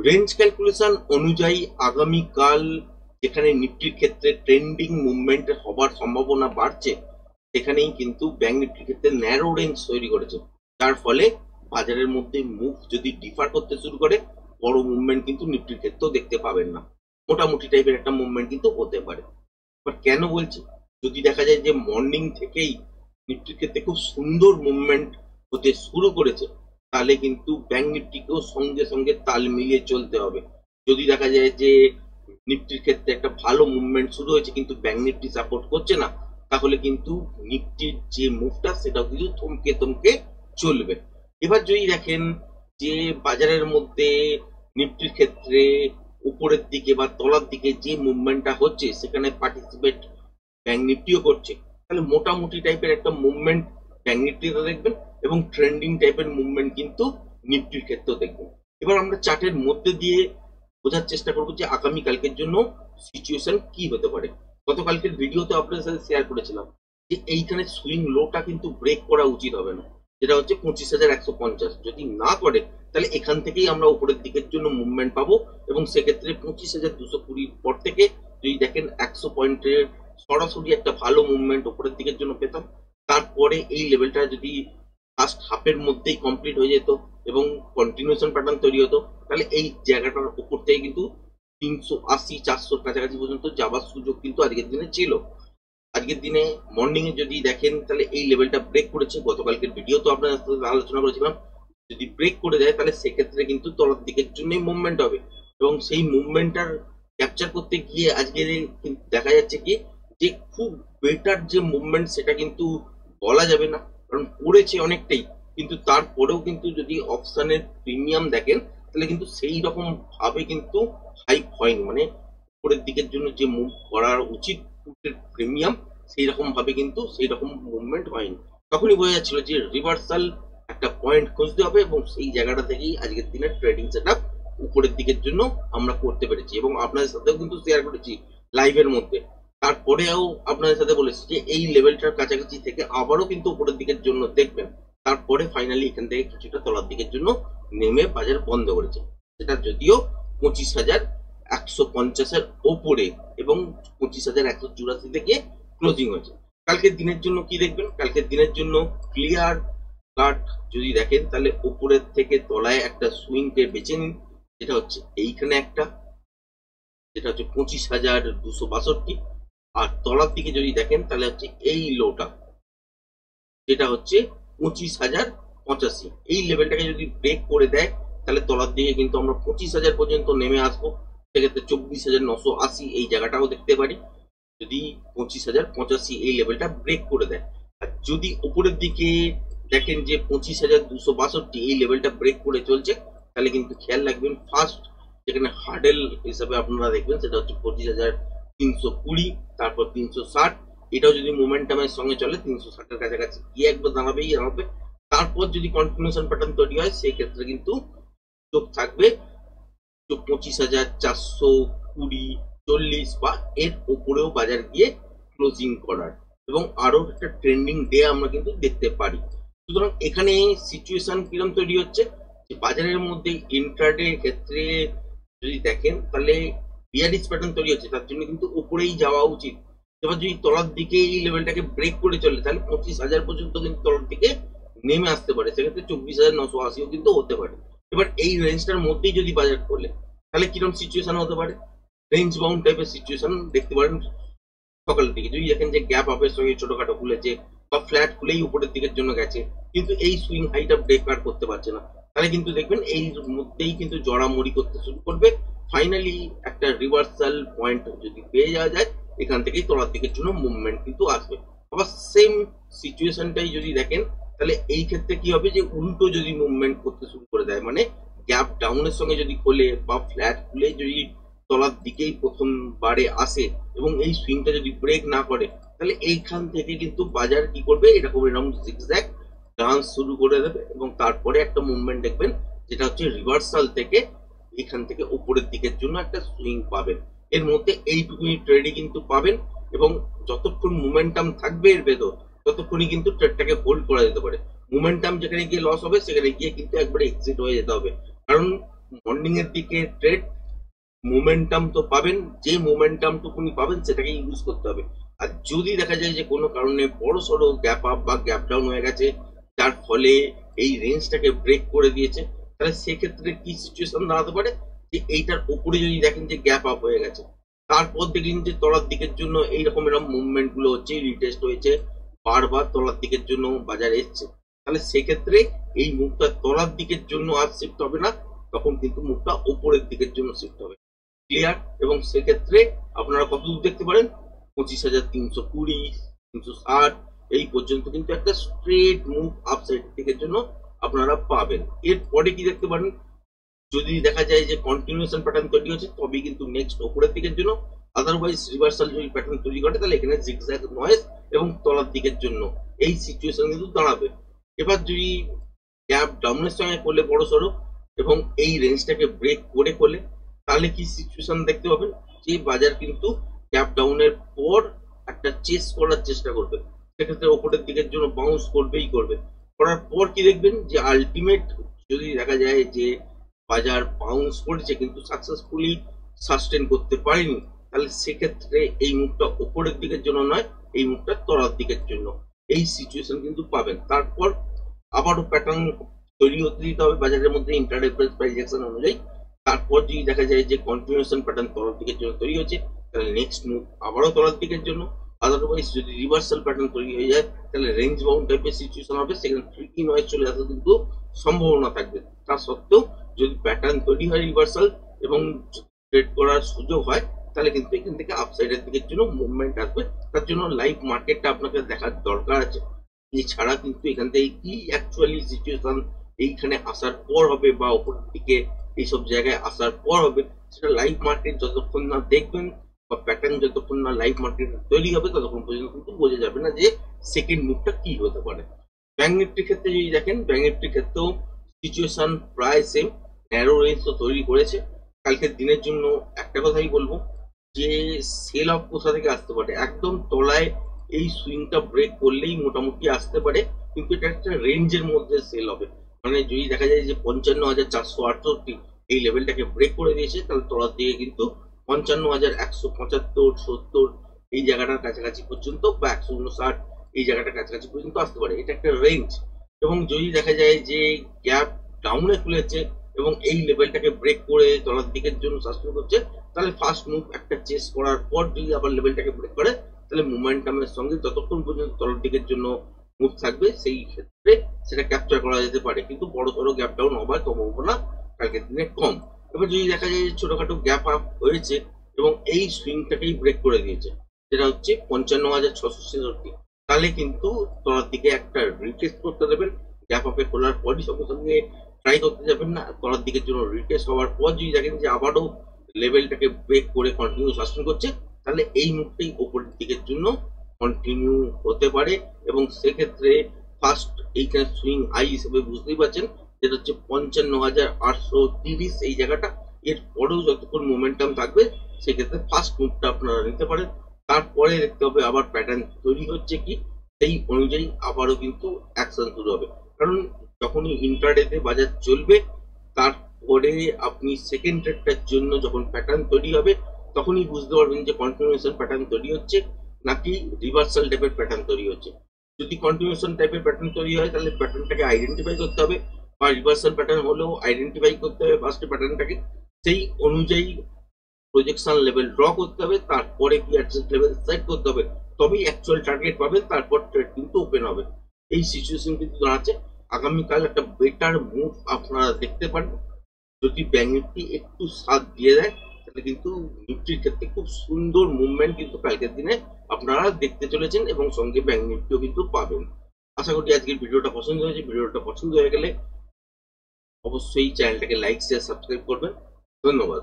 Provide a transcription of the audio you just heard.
Range calculation অনুযায়ী আগামীকাল যেখানে নিফটির ক্ষেত্রে ট্রেন্ডিং মুভমেন্ট হবার সম্ভাবনা বাড়ছে, সেখানেই কিন্তু ব্যাংক নিফটির ক্ষেত্রে ন্যারো রেঞ্জ তৈরি করেছে। যার ফলে বাজারের মধ্যে মুভ যদি ডিফার করতে শুরু করে, বড় মুভমেন্ট কিন্তু নিফটির ক্ষেত্রেও দেখতে পাবেন না, মোটামুটি টাইপের একটা মুভমেন্ট কিন্তু হতে পারে। বাট কেন বলছি, যদি দেখা যায় যে মর্নিং থেকেই নিফটির ক্ষেত্রে খুব সুন্দর মুভমেন্ট হতে শুরু করেছে, তাহলে কিন্তু ব্যাংক নিফটিকেও সঙ্গে সঙ্গে তাল মিলিয়ে চলতে হবে। যদি দেখা যায় যে নিফটির ক্ষেত্রে একটা ভালো মুভমেন্ট শুরু হয়েছে কিন্তু ব্যাংক নিফটি সাপোর্ট করছে না, তাহলে কিন্তু নিফটির যে মুভটা সেটাও কিন্তু থমকে থমকে চলবে। এবার যদি দেখেন যে বাজারের মধ্যে নিফটির ক্ষেত্রে উপরের দিকে বা তলার দিকে যে মুভমেন্টটা হচ্ছে সেখানে পার্টিসিপেট ব্যাংক নিফটিও করছে, তাহলে মোটামুটি টাইপের একটা মুভমেন্ট ব্যাংক নিফটিতে দেখবেন এবং ট্রেন্ডিং টাইপের মুভমেন্ট কিন্তু নিফটির ক্ষেত্রেও দেখবেন। এবার আমরা চার্টের মধ্যে দিয়ে বোঝার চেষ্টা করবো যে আগামীকালকের জন্য সিচুয়েশন কি হতে পারে। গতকালকের ভিডিওতে আপনাদের সাথে শেয়ার করেছিলাম যে এইখানে সুইং লোটা কিন্তু ব্রেক করা উচিত হবে না, যেটা হচ্ছে 25,150। যদি না করে তাহলে এখান থেকেই আমরা উপরের দিকের জন্য মুভমেন্ট পাবো এবং সেক্ষেত্রে 25,220 পর থেকে যদি দেখেন 100 পয়েন্টের সরাসরি একটা ভালো মুভমেন্ট উপরের দিকের জন্য পেতাম। তারপরে এই লেভেলটা যদি ফার্স্ট হাফের মধ্যেই কমপ্লিট হয়ে যেত এবং কন্টিনিউশন প্যাটার্ন তৈরি হতো, তাহলে এই জায়গাটার উপর থেকে কিন্তু 380-400 কাছাকাছি পর্যন্ত যাওয়ার সুযোগ কিন্তু আজকের দিনে ছিল। আজকের দিনে মর্নিং এ যদি দেখেন তাহলে এই লেভেলটা ব্রেক করেছে। গতকালকের ভিডিও তো আপনার সাথে আলোচনা করেছিলাম, যদি ব্রেক করে দেয় তাহলে সেক্ষেত্রে কিন্তু তলার দিকের জন্যই মুভমেন্ট হবে এবং সেই মুভমেন্টটার ক্যাপচার করতে গিয়ে আজকে দেখা যাচ্ছে কি যে খুব বেটার যে মুভমেন্ট সেটা কিন্তু বলা যাবে না, কারণ পড়েছে অনেকটাই, কিন্তু তারপরেও কিন্তু যদি অপশনের প্রিমিয়াম দেখেন তাহলে কিন্তু সেই রকম ভাবে কিন্তু হাইপ হয়নি, মানে উপরের দিকের জন্য যে মুভ করা উচিত প্রিমিয়াম সেই রকম ভাবে কিন্তু সেই রকম মুভমেন্ট হয়নি। তখনই বোঝা যাচ্ছিল যে রিভার্সাল একটা পয়েন্ট খুঁজতে হবে এবং সেই জায়গাটা থেকেই আজকের দিনের ট্রেডিং সেটআপ উপরের দিকের জন্য আমরা করতে পেরেছি এবং আপনাদের সাথেও কিন্তু শেয়ার করেছি লাইভের মধ্যে। তারপরেও আপনাদের সাথে বলেছি যে এই লেভেলটার কাছাকাছি থেকে আবারও কিন্তু উপরের দিকের জন্য দেখবেন, তারপরে ফাইনালি এখান থেকে কিছুটা তলার দিকের জন্য নেমে বাজার বন্ধ করেছে, সেটা যদিও 25,150-এর ওপরে এবং 25,184 থেকে ক্লোজিং হয়েছে। কালকের দিনের জন্য কি দেখবেন, কালকের দিনের জন্য ক্লিয়ার কাট যদি দেখেন তাহলে উপরের থেকে তলায় একটা সুইং কে বেছে নিন, যেটা হচ্ছে এইখানে একটা, যেটা হচ্ছে 25,262, আর তলার দিকে যদি দেখেন তাহলে হচ্ছে এই লোটা, যেটা হচ্ছে 25,085। এই লেভেলটাকে যদি ব্রেক করে দেয় তাহলে তলার দিকে কিন্তু আমরা 25,000 পর্যন্ত নেমে আসবো, সেক্ষেত্রে 24,980 এই জায়গাটাও দেখতে পারি যদি 25,085 এই লেভেলটা ব্রেক করে দেয়। আর যদি উপরের দিকে দেখেন যে 25,262 এই লেভেলটা ব্রেক করে চলছে, তাহলে কিন্তু খেয়াল রাখবেন ফার্স্ট যেখানে হার্ডেল হিসাবে আপনারা দেখবেন সেটা হচ্ছে 25,320, তারপর 360। এটাও যদি মোমেন্টামের সঙ্গে চলে 360-এর কাছাকাছি গিয়ে একবার দাঁড়াবেই দাঁড়াবে। তারপর যদি কন্টিনিউশন প্যাটার্ন তৈরি হয় সেই ক্ষেত্রে কিন্তু চোখ থাকবে 25,420, 40 বা এর উপরেও বাজার গিয়ে ক্লোজিং করার এবং আরো একটা ট্রেন্ডিং ডে আমরা কিন্তু দেখতে পারি। সুতরাং এখানে সিচুয়েশন কিরকম তৈরি হচ্ছে যে বাজারের মধ্যে ইন্ট্রাডে ক্ষেত্রে যদি দেখেন তাহলে বিয়ারিশ প্যাটার্ন তৈরি হচ্ছে, তার জন্য কিন্তু উপরেই যাওয়া উচিত। এবার যদি তলার দিকে এই লেভেলটাকে ব্রেক করে চলে তাহলে 25,000 পর্যন্ত কিন্তু তলার দিকে নেমে আসতে পারে, সেক্ষেত্রে 24,980ও কিন্তু হতে পারে। এবার এই রেঞ্জটার মধ্যেই যদি বাজার খোলে তাহলে কিরকম সিচুয়েশন হতে পারে, রেঞ্জ বাউন্ড টাইপের সিচুয়েশন দেখতে পারেন। সকালের দিকে যদি দেখেন যে গ্যাপ আপের সঙ্গে ছোটখাটো খুলেছে বা ফ্ল্যাট খুলেই উপরের দিকের জন্য গেছে কিন্তু এই সুইং হাইটা ব্রেক আর করতে পারছে না, তাহলে কিন্তু দেখবেন এই মধ্যেই কিন্তু জড়ামড়ি করতে শুরু করবে। ফাইনালি একটা রিভার্সাল পয়েন্ট যদি পেয়ে যাওয়া যায় এখান থেকেই তলার দিকের জন্য মুভমেন্ট কিন্তু আসবে। আবার সেম সিচুয়েশনটাই যদি দেখেন তাহলে এই ক্ষেত্রে কি হবে যে উল্টো যদি মুভমেন্ট করতে শুরু করে দেয়, মানে গ্যাপ ডাউনের সঙ্গে যদি খোলে বা ফ্ল্যাট খুলে যদি তলার দিকেই প্রথমবারে আসে এবং এই সুইংটা যদি ব্রেক না করে তাহলে এইখান থেকে কিন্তু বাজার কি করবে, এরকম জিগজ্যাগ ডান্স শুরু করে দেবে এবং তারপরে একটা মুভমেন্ট দেখবেন যেটা হচ্ছে রিভার্সাল থেকে এখান থেকে উপরের দিকের জন্য একটা সুইং পাবেন। এর মধ্যে এইটুকুনি ট্রেডই কিন্তু পাবেন এবং যতক্ষণ মোমেন্টাম থাকবে এর ভেতর ততক্ষণই কিন্তু ট্রেডটাকে হোল্ড করা যেতে পারে। মোমেন্টাম যেখানে গিয়ে লস হবে সেখানে গিয়ে কিন্তু একবারে এক্সিট হয়ে যেতে হবে, কারণ মর্নিং এর দিকে ট্রেড মোমেন্টাম তো পাবেন, যে মোমেন্টামটুকুনি পাবেন সেটাকে ইউজ করতে হবে। আর যদি দেখা যায় যে কোনো কারণে বড় সড়ো গ্যাপ আপ বা গ্যাপ ডাউন হয়ে গেছে, যার ফলে এই রেঞ্জটাকে ব্রেক করে দিয়েছে, তাহলে সেক্ষেত্রে কি সিচুয়েশন দাঁড়াতে পারে যে এইটার উপরে যদি দেখেন যে গ্যাপ আপ হয়ে গেছে, তারপর দেখলেন যে তলার দিকের জন্য এইরকম এরকম মুভমেন্ট গুলো হচ্ছে, রিটেস্ট হয়েছে, বারবার তলার দিকের জন্য বাজার এসছে, তাহলে সেক্ষেত্রে এই মুখটা তলার দিকের জন্য আর শিফট হবে না, তখন কিন্তু মুখটা উপরের দিকের জন্য শিফট হবে। ক্লিয়ার? এবং সেক্ষেত্রে আপনারা কত দূর দেখতে পারেন, 25,320, 360 এই পর্যন্ত কিন্তু একটা স্ট্রেট মুভ আপসাইড দিকের জন্য আপনারা পাবেন। এরপরে কি দেখতে পারেন, যদি দেখা যায় যে কন্টিনিউশন প্যাটার্ন তৈরি হচ্ছে তবেই কিন্তু নেক্সট উপরের দিকের জন্য, আদারওয়াইজ রিভার্সাল যদি প্যাটার্ন তৈরি করে তাহলে এখানে জিগজ্যাগ নয়েজ এবং তলার দিকের জন্য এই সিচুয়েশন কিন্তু দাঁড়াবে। এবার যদি গ্যাপ ডাউনের সঙ্গে করলে বড় সড়ো এবং এই রেঞ্জটাকে ব্রেক করে করলে, তাহলে কি সিচুয়েশন দেখতে পাবেন যে বাজার কিন্তু গ্যাপ ডাউনের পর একটা চেস করার চেষ্টা করবে, সেক্ষেত্রে ওপরের দিকের জন্য বাউন্স করবেই করবে। করার পর কি দেখবেন যে আলটিমেট যদি দেখা যায় যে বাজার বাউন্স করেছে কিন্তু সাকসেসফুলি সাস্টেন করতে পারেনি, তাহলে সেক্ষেত্রে এই মুভটা ওপরের দিকের জন্য নয়, এই মুভটা তলার দিকের জন্য এই সিচুয়েশন কিন্তু পাবেন। তারপর আবারও প্যাটার্ন তৈরি হতে দিতে হবে বাজারের মধ্যে ইন্টার রেফারেন্স প্রাইস অ্যাকশন অনুযায়ী। তারপর যদি দেখা যায় যে কন্টিনিউশন প্যাটার্ন তলার দিকের জন্য তৈরি হচ্ছে, তাহলে নেক্সট মুভ আবারও তলার দিকের জন্য। আদারওয়াইজ যদি রিভার্সাল প্যাটার্ন তৈরি হয়ে যায় তাহলে রেঞ্জ বাউন্ড টাইপের সিচুয়েশন হবে, সেখানে ট্রিকি নয়েজ চলে আসার কিন্তু সম্ভাবনা থাকবে। তা সত্ত্বেও যদি প্যাটার্ন তৈরি হয় রিভার্সাল এবং ট্রেড করার সুযোগ হয়, তাহলে কিন্তু এখান থেকে আপসাইডের দিকের জন্য মুভমেন্ট আসবে। তার জন্য লাইভ মার্কেটটা আপনাকে দেখার দরকার আছে। এছাড়া কিন্তু এখান থেকে কি অ্যাকচুয়ালি সিচুয়েশন এইখানে আসার পর হবে বা উপরের দিকে এইসব জায়গায় আসার পর হবে, সেটা লাইভ মার্কেট যতক্ষণ না দেখবেন বা প্যাটার্ন যতক্ষণ না লাইভ মার্কেট তৈরি হবে ততক্ষণ পর্যন্ত কিন্তু বোঝা যাবে না যে সেকেন্ড মুভটা কি হতে পারে। ব্যাংক নিফটির ক্ষেত্রে যদি দেখেন, ব্যাংক নিফটির ক্ষেত্রেও সিচুয়েশন প্রায় সেম, ন্যারো রেঞ্জ তো তৈরি করেছে। কালকের দিনের জন্য একটা কথাই বলবো যে সেল অফ কোথা থেকে আসতে পারে, একদম তলায় এই সুইংটা ব্রেক করলেই মোটামুটি আসতে পারে, কিন্তু এটা একটা রেঞ্জের মধ্যে সেল হবে। মানে যদি দেখা যায় যে 55,468 এই লেভেলটাকে ব্রেক করে দিয়েছে, তাহলে তলার দিকে কিন্তু 55,175, 70 এই জায়গাটার কাছাকাছি পর্যন্ত বা 159 এই জায়গাটার কাছাকাছি পর্যন্ত আসতে পারে, এটা একটা রেঞ্জ। এবং যদি দেখা যায় যে গ্যাপ ডাউনে খুলেছে এবং এই লেভেলটাকে ব্রেক করে তলার দিকের জন্য সাস্টেন করছে, তাহলে ফার্স্ট মুভ একটা চেস করার পর যদি আবার লেভেলটাকে ব্রেক করে, তাহলে মোমেন্টামের সঙ্গে যতক্ষণ পর্যন্ত তলার দিকের জন্য মুভ থাকবে সেই ক্ষেত্রে সেটা ক্যাপচার করা যেতে পারে, কিন্তু বড় সড়ো গ্যাপ ডাউন হবার সম্ভাবনা কালকের দিনে কম। এবার যদি দেখা যায় যে ছোটখাটো গ্যাপ আপ হয়েছে এবং এই সুইংটাকেই ব্রেক করে দিয়েছে, যেটা হচ্ছে 55,666, তাহলে কিন্তু তলার দিকে একটা রিটেস্ট করতে দেবেন। গ্যাপ আপে খোলার পরই সঙ্গে সঙ্গে ট্রাই করতে যাবেন না, তলার দিকের জন্য রিটেস্ট হওয়ার পর যদি দেখেন যে আবারও লেভেলটাকে ব্রেক করে কন্টিনিউ সাস্টেন করছে, তাহলে এই মুভটাই উপরের দিকের জন্য কন্টিনিউ হতে পারে। এবং সেক্ষেত্রে ফার্স্ট এইখানে সুইং হাই হিসেবে বুঝতেই পারছেন, যেটা হচ্ছে 55,830 এই জায়গাটা। এর পরেও যতক্ষণ মোমেন্টাম থাকবে সেক্ষেত্রে ফার্স্ট মুভটা আপনারা নিতে পারেন। তারপরে দেখতে হবে আবার প্যাটার্ন তৈরি হচ্ছে কি, সেই অনুযায়ী আবারও কিন্তু অ্যাকশন শুরু হবে। কারণ যখনই ইন্টারডেতে বাজার চলবে, তারপরে আপনি সেকেন্ড ট্রেডটার জন্য যখন প্যাটার্ন তৈরি হবে তখনই বুঝতে পারবেন যে কন্টিনিউশন প্যাটার্ন তৈরি হচ্ছে নাকি রিভার্সাল টাইপের প্যাটার্ন তৈরি হচ্ছে। যদি কন্টিনিউশন টাইপের প্যাটার্ন তৈরি হয় তাহলে প্যাটার্নটাকে আইডেন্টিফাই করতে হবে, বা রিভার্সাল প্যাটার্ন হলেও আইডেন্টিফাই করতে হবে ফার্স্টে প্যাটার্নটাকে, সেই অনুযায়ী প্রজেকশন লেভেল ড্র করতে হবে, তারপরে কি অ্যাডজাস্ট লেভেল সেট করতে হবে, তবেই অ্যাকচুয়াল টার্গেট পাবেন, তারপর ট্রেড কিন্তু ওপেন হবে। এই সিচুয়েশন কিন্তু দাঁড়াচ্ছে। আগামীকাল একটা বেটার মুভ আপনারা দেখতে পারেন যদি ব্যাংক নিফটি একটু সাথ দিয়ে দেয়, তাহলে কিন্তু নিফটির ক্ষেত্রে খুব সুন্দর মুভমেন্ট কিন্তু কালকের দিনে আপনারা দেখতে চলেছেন এবং সঙ্গে ব্যাংক নিফটিও কিন্তু পাবেন। আশা করি আজকের ভিডিওটা পছন্দ হয়েছে। ভিডিওটা পছন্দ হয়ে গেলে অবশ্যই চ্যানেলটাকে লাইক শেয়ার সাবস্ক্রাইব করবেন। ধন্যবাদ।